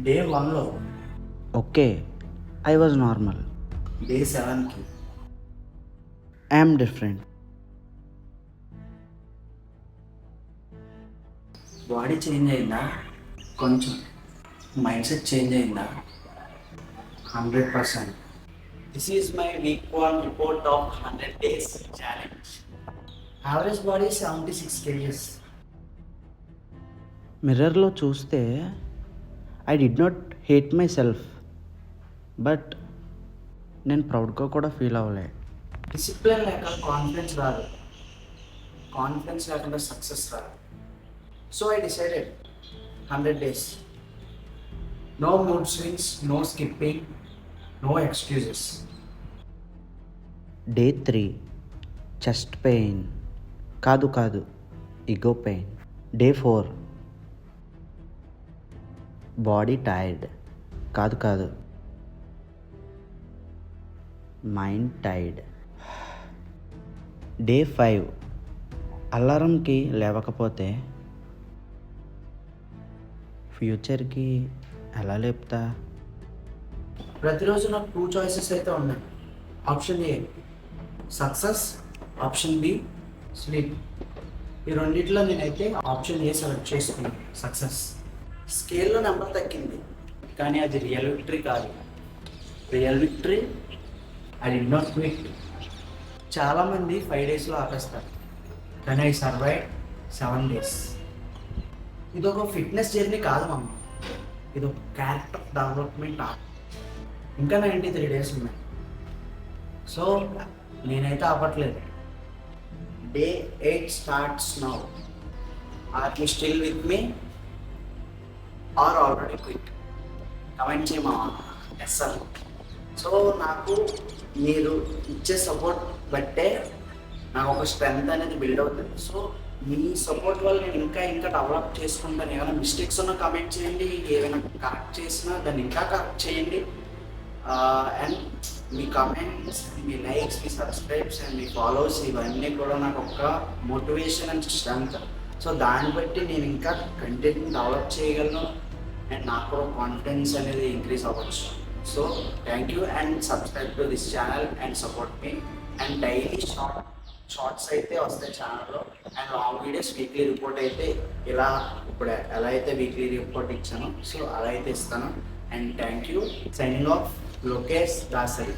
Day 1లో okay, I was normal. Day 7కి I'm different. Body change అయిందా, కొంచెం మైండ్ సెట్ చేంజ్ అయిందా, 100%. This is my week 1 report of 100 days challenge. Average body 76 kgs. మిర్రర్లో చూస్తే I did not hate my self, but నేను ప్రౌడ్గా కూడా ఫీల్ అవ్వలే. డిసిప్లిన్ లేక కాన్ఫిడెన్స్ రాదు, కాన్ఫిడెన్స్ లేకుండా సక్సెస్ రాదు. So I decided 100 days. No mood swings, no skipping, no excuses. Day 3 chest pain, కాదు ego pain. Day 4 body tired, కాదు మైండ్ టైర్డ్. డే 5 అలారంకి లేవకపోతే ఫ్యూచర్కి ఎలా లేపుతా? ప్రతిరోజు నాకు 2 choices అయితే ఉన్నాయి. Option A success, option B sleep. ఈ రెండిట్లో నేనైతే ఆప్షన్ ఏ సెలెక్ట్ చేసుకున్నాను, సక్సెస్. స్కేల్లో నెంబర్ తగ్గింది, కానీ అది రియల్ విక్టరీ కాదు. Real victory I did not quit. చాలామంది 5 daysలో ఆపేస్తారు, కానీ ఐ సర్వైవ్ 7 days. ఇది ఒక ఫిట్నెస్ జర్నీ కాదు మమ్మ, ఇది ఒక క్యారెక్టర్ డెవలప్మెంట్ ఆర్ట్. ఇంకా 93 days ఉన్నాయి. సో నేనైతే ఆపట్లేదు. Day 8 starts now. Are you still with me or already quit? Comment చేయమా. Yes sir. సో నాకు మీరు ఇచ్చే సపోర్ట్ బట్టే నాకు ఒక స్ట్రెంగ్త్ అనేది బిల్డ్ అవుతుంది. సో మీ సపోర్ట్ వల్ల నేను ఇంకా డెవలప్ చేసుకుంటాను. ఏమైనా మిస్టేక్స్ ఉన్నా కమెంట్ చేయండి, ఏమైనా కరెక్ట్ చేసినా దాన్ని ఇంకా కరెక్ట్ చేయండి. And me comments, me likes, me subscribes and me followers ఇవన్నీ కూడా నాకు ఒక మోటివేషన్ అండ్ స్ట్రెంగ్త్. సో దాన్ని బట్టి నేను ఇంకా కంటెంట్ని డెవలప్ చేయగలను అండ్ నాకు కూడా కాన్ఫిడెన్స్ అనేది ఇంక్రీజ్ అవ్వచ్చు. So thank you and subscribe to this channel and support మీ. అండ్ డైలీ షార్ట్స్ అయితే వస్తాయి ఛానల్లో, and long videos weekly report అయితే ఇలా ఇప్పుడు ఎలా అయితే వీక్లీ రిపోర్ట్ ఇచ్చానో సో అలా అయితే ఇస్తాను. And thank you. Signing off, Lokesh Dasari.